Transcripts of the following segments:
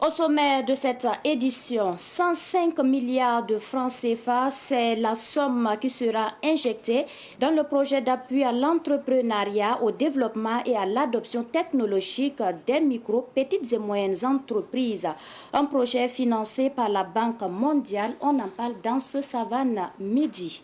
Au sommet de cette édition, 105 milliards de francs CFA, c'est la somme qui sera injectée dans le projet d'appui à l'entrepreneuriat, au développement et à l'adoption technologique des micro, petites et moyennes entreprises. Un projet financé par la Banque mondiale, on en parle dans ce Savane Midi.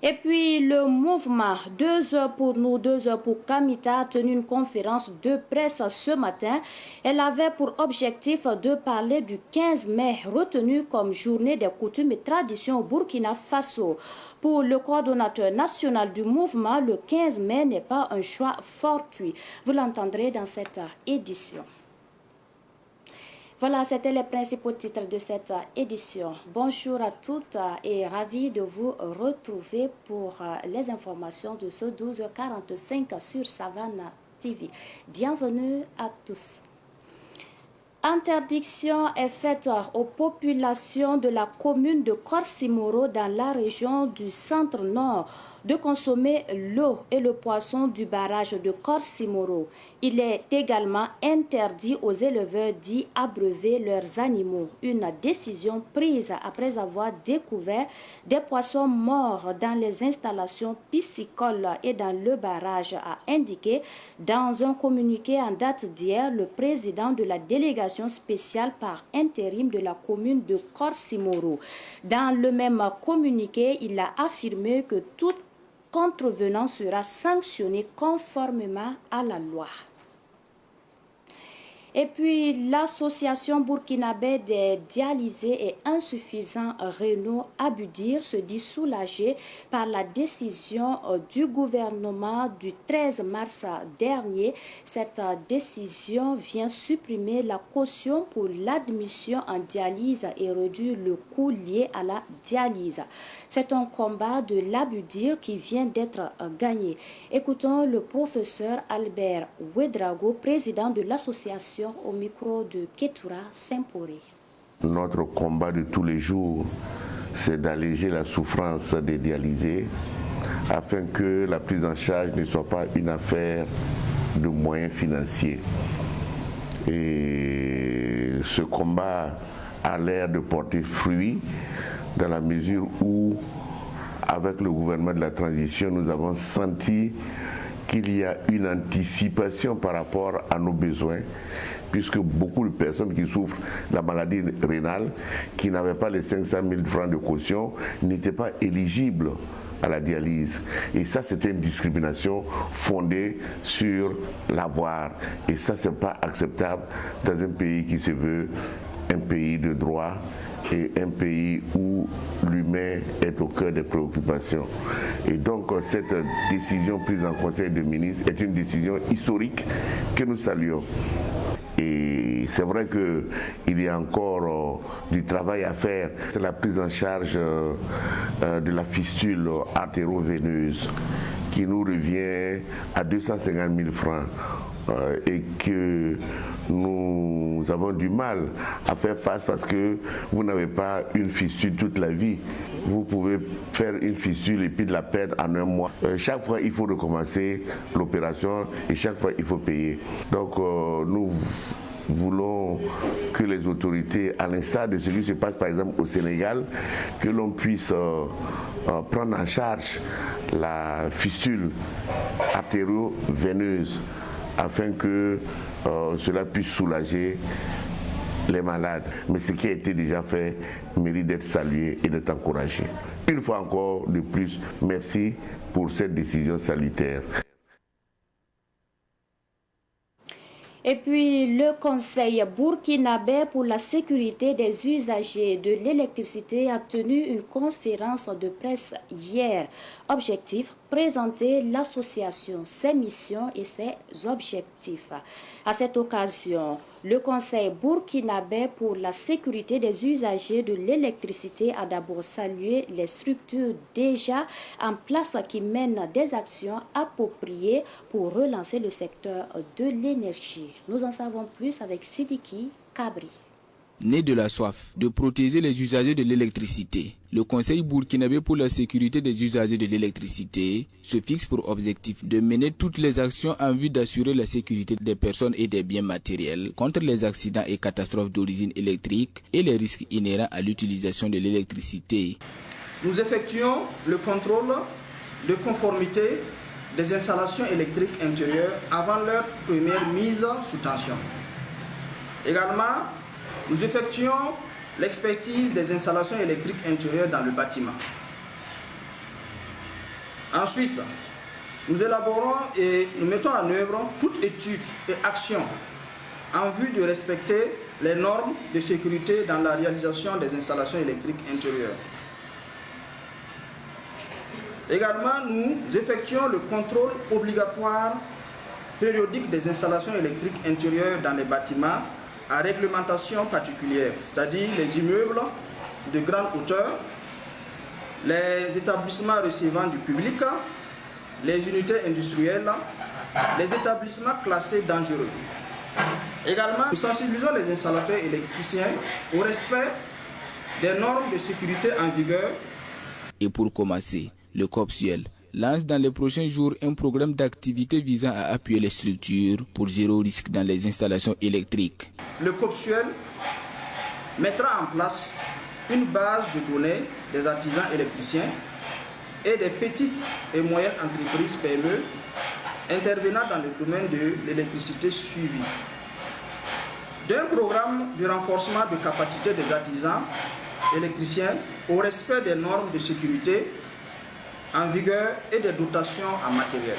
Et puis le mouvement 2 heures pour nous, 2 heures pour Kamita a tenu une conférence de presse ce matin. Elle avait pour objectif de parler du 15 mai retenu comme journée des coutumes et traditions au Burkina Faso. Pour le coordonnateur national du mouvement, le 15 mai n'est pas un choix fortuit. Vous l'entendrez dans cette édition. Voilà, c'était les principaux titres de cette édition. Bonjour à toutes et ravi de vous retrouver pour les informations de ce 12h45 sur Savane TV. Bienvenue à tous. Interdiction est faite aux populations de la commune de Korsimoro dans la région du centre-nord de consommer l'eau et le poisson du barrage de Korsimoro. Il est également interdit aux éleveurs d'y abreuver leurs animaux. Une décision prise après avoir découvert des poissons morts dans les installations piscicoles et dans le barrage, a indiqué dans un communiqué en date d'hier le président de la délégation spéciale par intérim de la commune de Korsimoro. Dans le même communiqué, il a affirmé que toute contrevenant sera sanctionné conformément à la loi. Et puis, l'association burkinabé des dialysés et insuffisants rénaux Abudir se dit soulagée par la décision du gouvernement du 13 mars dernier. Cette décision vient supprimer la caution pour l'admission en dialyse et réduire le coût lié à la dialyse. C'est un combat de l'Abudir qui vient d'être gagné. Écoutons le professeur Albert Ouedraogo, président de l'association, au micro de Ketura Saint-Poré. Notre combat de tous les jours, c'est d'alléger la souffrance des dialysés afin que la prise en charge ne soit pas une affaire de moyens financiers. Et ce combat a l'air de porter fruit dans la mesure où, avec le gouvernement de la transition, nous avons senti qu'il y a une anticipation par rapport à nos besoins, puisque beaucoup de personnes qui souffrent de la maladie rénale, qui n'avaient pas les 500 000 francs de caution, n'étaient pas éligibles à la dialyse. Et ça, c'était une discrimination fondée sur l'avoir. Et ça, c'est pas acceptable dans un pays qui se veut un pays de droit et un pays où l'humain est au cœur des préoccupations. Et donc cette décision prise en Conseil des ministres est une décision historique que nous saluons. Et c'est vrai qu'il y a encore du travail à faire. C'est la prise en charge de la fistule artéro-veineuse qui nous revient à 250 000 francs et que nous avons du mal à faire face parce que vous n'avez pas une fistule toute la vie. Vous pouvez faire une fistule et puis de la perdre en un mois. Chaque fois, il faut recommencer l'opération et chaque fois, il faut payer. Donc, nous voulons que les autorités, à l'instar de ce qui se passe par exemple au Sénégal, que l'on puisse prendre en charge la fistule artério-veineuse afin que cela puisse soulager les malades. Mais ce qui a été déjà fait mérite d'être salué et d'être encouragé. Une fois encore de plus, merci pour cette décision salutaire. Et puis, le Conseil burkinabé pour la sécurité des usagers de l'électricité a tenu une conférence de presse hier. Objectif, présenter l'association, ses missions et ses objectifs. À cette occasion, le Conseil burkinabé pour la sécurité des usagers de l'électricité a d'abord salué les structures déjà en place qui mènent des actions appropriées pour relancer le secteur de l'énergie. Nous en savons plus avec Sidiki Kabri. Né de la soif de protéger les usagers de l'électricité, le Conseil burkinabé pour la sécurité des usagers de l'électricité se fixe pour objectif de mener toutes les actions en vue d'assurer la sécurité des personnes et des biens matériels contre les accidents et catastrophes d'origine électrique et les risques inhérents à l'utilisation de l'électricité. Nous effectuons le contrôle de conformité des installations électriques intérieures avant leur première mise sous tension. Également, nous effectuons l'expertise des installations électriques intérieures dans le bâtiment. Ensuite, nous élaborons et nous mettons en œuvre toute étude et action en vue de respecter les normes de sécurité dans la réalisation des installations électriques intérieures. Également, nous effectuons le contrôle obligatoire périodique des installations électriques intérieures dans les bâtiments à réglementation particulière, c'est-à-dire les immeubles de grande hauteur, les établissements recevant du public, les unités industrielles, les établissements classés dangereux. Également, nous sensibilisons les installateurs électriciens au respect des normes de sécurité en vigueur. Et pour commencer, le COPSUEL lance dans les prochains jours un programme d'activité visant à appuyer les structures pour zéro risque dans les installations électriques. Le COPSUEL mettra en place une base de données des artisans électriciens et des petites et moyennes entreprises PME intervenant dans le domaine de l'électricité suivie. D'un programme de renforcement de capacité des artisans électriciens au respect des normes de sécurité en vigueur et des dotations en matériel.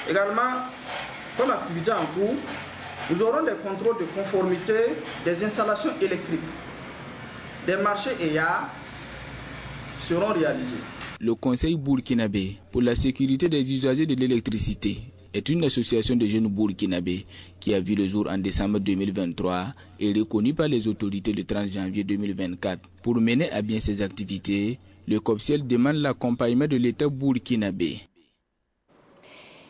Également, comme activité en cours, nous aurons des contrôles de conformité des installations électriques. Des marchés EIA seront réalisés. Le Conseil burkinabé pour la sécurité des usagers de l'électricité est une association de jeunes burkinabés qui a vu le jour en décembre 2023 et reconnue par les autorités le 30 janvier 2024. Pour mener à bien ses activités, le COPSUEL demande l'accompagnement de l'État burkinabé.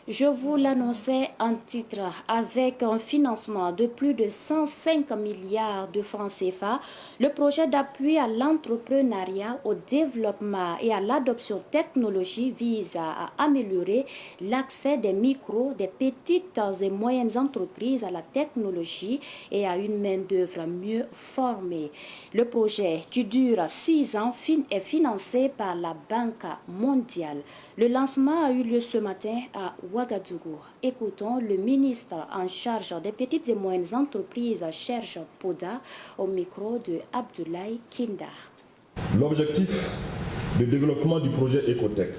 Je vous l'annonçais en titre, avec un financement de plus de 105 milliards de francs CFA, le projet d'appui à l'entrepreneuriat, au développement et à l'adoption technologique vise à améliorer l'accès des micros, des petites et moyennes entreprises à la technologie et à une main-d'œuvre mieux formée. Le projet, qui dure 6 ans, est financé par la Banque mondiale. Le lancement a eu lieu ce matin à Ouagadougou. Écoutons le ministre en charge des petites et moyennes entreprises, Serge Poda, au micro de Abdoulaye Kinda. L'objectif de développement du projet Ecotech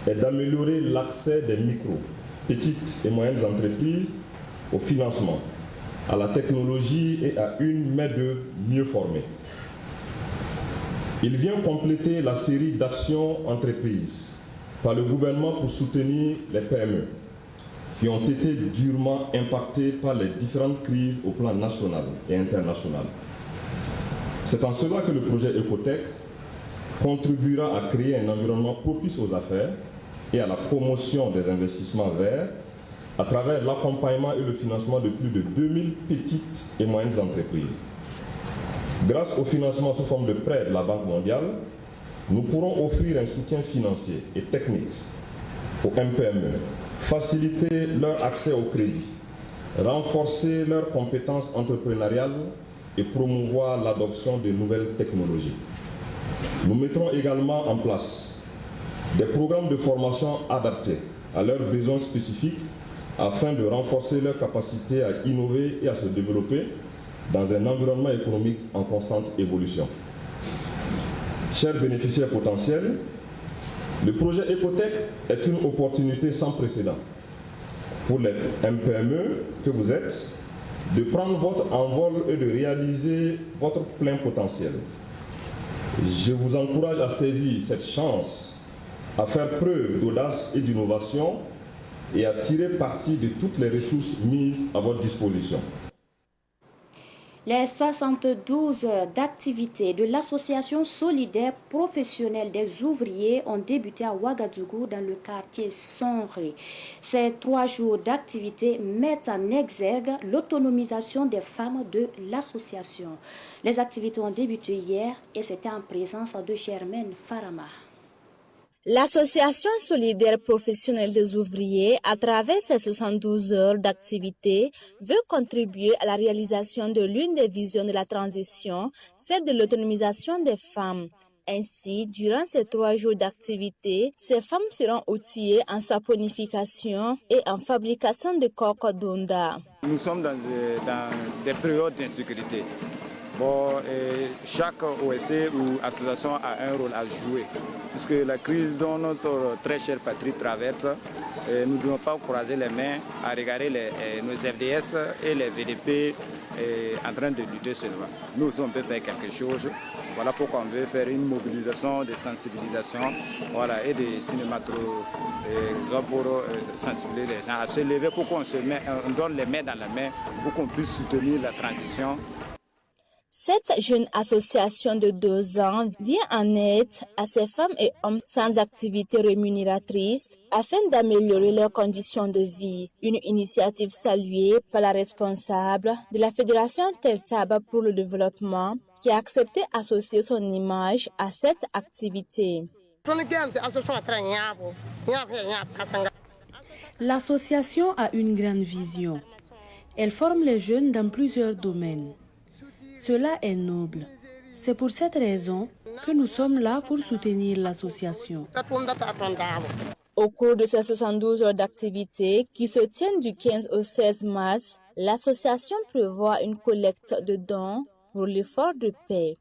est d'améliorer l'accès des micros, petites et moyennes entreprises au financement, à la technologie et à une main-d'œuvre mieux formée. Il vient compléter la série d'actions entreprises par le gouvernement pour soutenir les PME qui ont été durement impactées par les différentes crises au plan national et international. C'est en cela que le projet Ecotech contribuera à créer un environnement propice aux affaires et à la promotion des investissements verts à travers l'accompagnement et le financement de plus de 2000 petites et moyennes entreprises. Grâce au financement sous forme de prêts de la Banque mondiale, nous pourrons offrir un soutien financier et technique aux MPME, faciliter leur accès au crédit, renforcer leurs compétences entrepreneuriales et promouvoir l'adoption de nouvelles technologies. Nous mettrons également en place des programmes de formation adaptés à leurs besoins spécifiques afin de renforcer leur capacité à innover et à se développer dans un environnement économique en constante évolution. Chers bénéficiaires potentiels, le projet Ecotech est une opportunité sans précédent pour les MPME que vous êtes de prendre votre envol et de réaliser votre plein potentiel. Je vous encourage à saisir cette chance à faire preuve d'audace et d'innovation et à tirer parti de toutes les ressources mises à votre disposition. Les 72 heures d'activité de l'Association solidaire professionnelle des ouvriers ont débuté à Ouagadougou dans le quartier Sonré. Ces 3 jours d'activité mettent en exergue l'autonomisation des femmes de l'association. Les activités ont débuté hier et c'était en présence de Germaine Farama. L'Association solidaire professionnelle des ouvriers, à travers ses 72 heures d'activité, veut contribuer à la réalisation de l'une des visions de la transition, celle de l'autonomisation des femmes. Ainsi, durant ces 3 jours d'activité, ces femmes seront outillées en saponification et en fabrication de coco-donda. Nous sommes dans des périodes d'insécurité. Bon, chaque OSC ou association a un rôle à jouer. Puisque la crise dont notre très chère patrie traverse, nous ne devons pas croiser les mains à regarder nos FDS et les VDP en train de lutter seulement. Nous aussi, on peut faire quelque chose. Voilà pourquoi on veut faire une mobilisation de sensibilisation, voilà, et des cinématographes pour sensibiliser les gens à se lever pour qu'on donne les mains dans la main pour qu'on puisse soutenir la transition. Cette jeune association de 2 ans vient en aide à ces femmes et hommes sans activité rémunératrice afin d'améliorer leurs conditions de vie. Une initiative saluée par la responsable de la Fédération Tel Taba pour le développement qui a accepté d'associer son image à cette activité. L'association a une grande vision. Elle forme les jeunes dans plusieurs domaines. Cela est noble. C'est pour cette raison que nous sommes là pour soutenir l'association. Au cours de ces 72 heures d'activité qui se tiennent du 15 au 16 mars, l'association prévoit une collecte de dons pour l'effort de paix.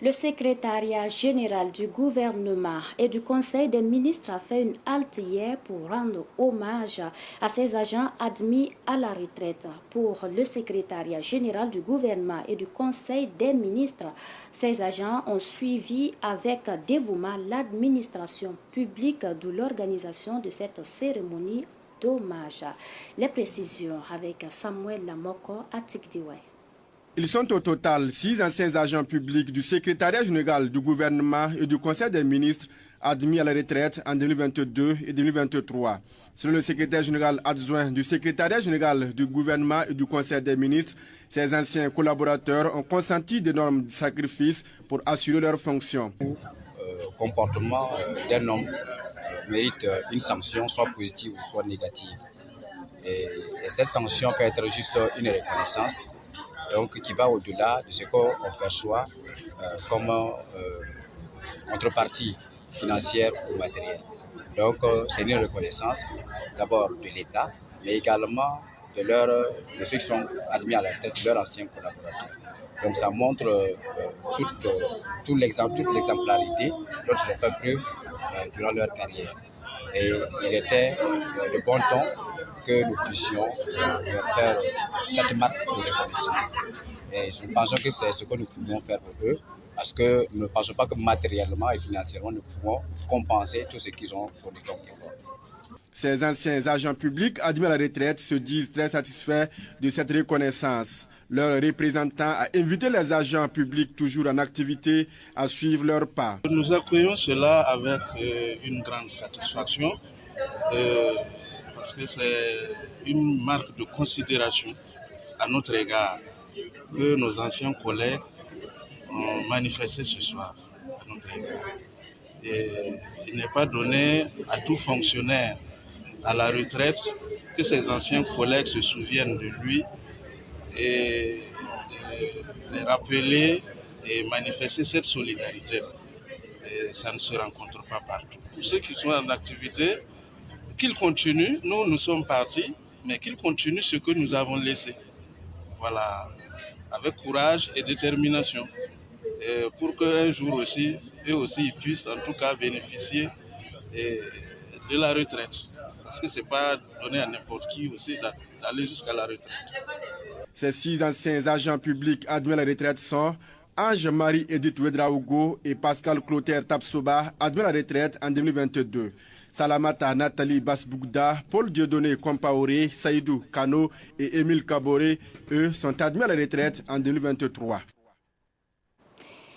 Le secrétariat général du gouvernement et du Conseil des ministres a fait une halte hier pour rendre hommage à ses agents admis à la retraite. Pour le secrétariat général du gouvernement et du Conseil des ministres, ces agents ont suivi avec dévouement l'administration publique de l'organisation de cette cérémonie d'hommage. Les précisions avec Samuel Lamoko à Tikdiwe. Ils sont au total 6 anciens agents publics du secrétariat général du gouvernement et du Conseil des ministres admis à la retraite en 2022 et 2023. Selon le secrétaire général adjoint du secrétariat général du gouvernement et du Conseil des ministres, ces anciens collaborateurs ont consenti d'énormes sacrifices pour assurer leurs fonctions. Le comportement d'un homme mérite une sanction, soit positive ou soit négative. Et cette sanction peut être juste une reconnaissance, donc qui va au-delà de ce qu'on perçoit comme contrepartie financière ou matérielle. Donc c'est une reconnaissance d'abord de l'État, mais également de ceux qui sont admis à la tête de leurs anciens collaborateurs. Donc ça montre toute l'exemplarité dont ils ont fait preuve durant leur carrière. Et il était de bon ton que nous puissions leur faire cette marque de reconnaissance. Et nous pensons que c'est ce que nous pouvons faire pour eux, parce que nous ne pensons pas que matériellement et financièrement nous pouvons compenser tout ce qu'ils ont fourni comme effort. Ces anciens agents publics admis à la retraite se disent très satisfaits de cette reconnaissance. Leur représentant a invité les agents publics toujours en activité à suivre leur pas. Nous accueillons cela avec une grande satisfaction parce que c'est une marque de considération à notre égard que nos anciens collègues ont manifesté ce soir à notre égard. Et il n'est pas donné à tout fonctionnaire à la retraite que ses anciens collègues se souviennent de lui et de les rappeler et manifester cette solidarité. Et ça ne se rencontre pas partout. Pour ceux qui sont en activité, qu'ils continuent, nous sommes partis, mais qu'ils continuent ce que nous avons laissé. Voilà, avec courage et détermination. Et pour qu'un jour aussi, eux aussi, ils puissent en tout cas bénéficier de la retraite. Parce que ce n'est pas donné à n'importe qui aussi d'aller jusqu'à la retraite. Ces 6 anciens agents publics admis à la retraite sont Ange-Marie Edith Ouedraogo et Pascal Clotaire Tapsoba, admis à la retraite en 2022. Salamata Nathalie Basbougda, Paul Dieudonné Compaoré, Saïdou Kano et Émile Kaboré, eux, sont admis à la retraite en 2023.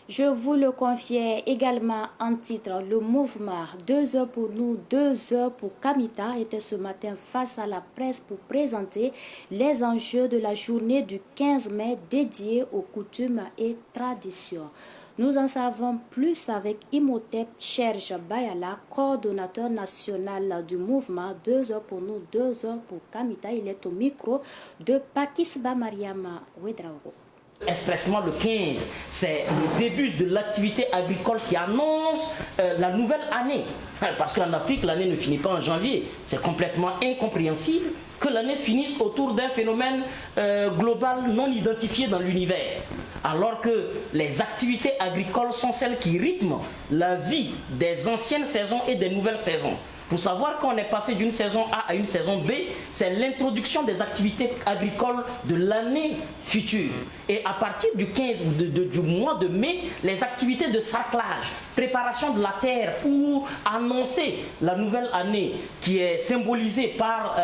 Je vous le confiais également en titre, le mouvement 2 heures pour nous, 2 heures pour Kamita était ce matin face à la presse pour présenter les enjeux de la journée du 15 mai dédiée aux coutumes et traditions. Nous en savons plus avec Imhotep Cherche Bayala, coordonnateur national du mouvement 2 heures pour nous, 2 heures pour Kamita. Il est au micro de Pakisba Mariama Ouedraogo. Expressement le 15, c'est le début de l'activité agricole qui annonce la nouvelle année. Parce qu'en Afrique, l'année ne finit pas en janvier. C'est complètement incompréhensible que l'année finisse autour d'un phénomène global non identifié dans l'univers. Alors que les activités agricoles sont celles qui rythment la vie des anciennes saisons et des nouvelles saisons. Pour savoir qu'on est passé d'une saison A à une saison B, c'est l'introduction des activités agricoles de l'année future. Et à partir du 15 du mois de mai, les activités de sarclage, préparation de la terre pour annoncer la nouvelle année qui est symbolisée par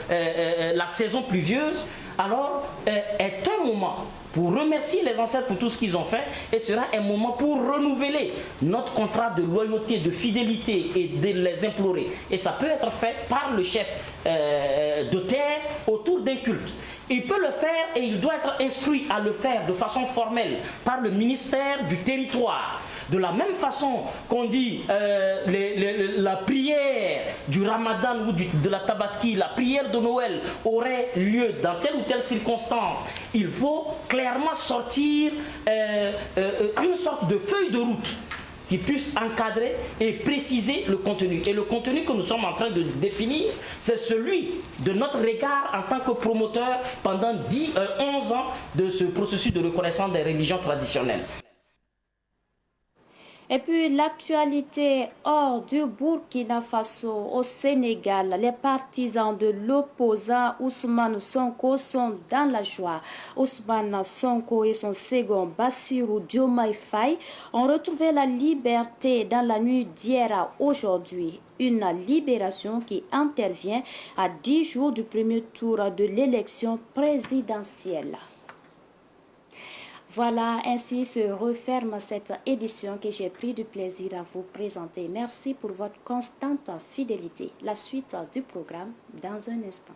la saison pluvieuse, alors est un moment pour remercier les ancêtres pour tout ce qu'ils ont fait et sera un moment pour renouveler notre contrat de loyauté, de fidélité et de les implorer. Et ça peut être fait par le chef de terre autour d'un culte. Il peut le faire et il doit être instruit à le faire de façon formelle par le ministère du territoire. De la même façon qu'on dit la prière du Ramadan ou de la Tabaski, la prière de Noël aurait lieu dans telle ou telle circonstance, il faut clairement sortir une sorte de feuille de route qui puisse encadrer et préciser le contenu. Et le contenu que nous sommes en train de définir, c'est celui de notre regard en tant que promoteur pendant 11 ans de ce processus de reconnaissance des religions traditionnelles. Et puis l'actualité hors du Burkina Faso au Sénégal, les partisans de l'opposant Ousmane Sonko sont dans la joie. Ousmane Sonko et son second Bassirou Diomaye Faye ont retrouvé la liberté dans la nuit d'hier à aujourd'hui. Une libération qui intervient à 10 jours du premier tour de l'élection présidentielle. Voilà, ainsi se referme cette édition que j'ai pris du plaisir à vous présenter. Merci pour votre constante fidélité. La suite du programme dans un instant.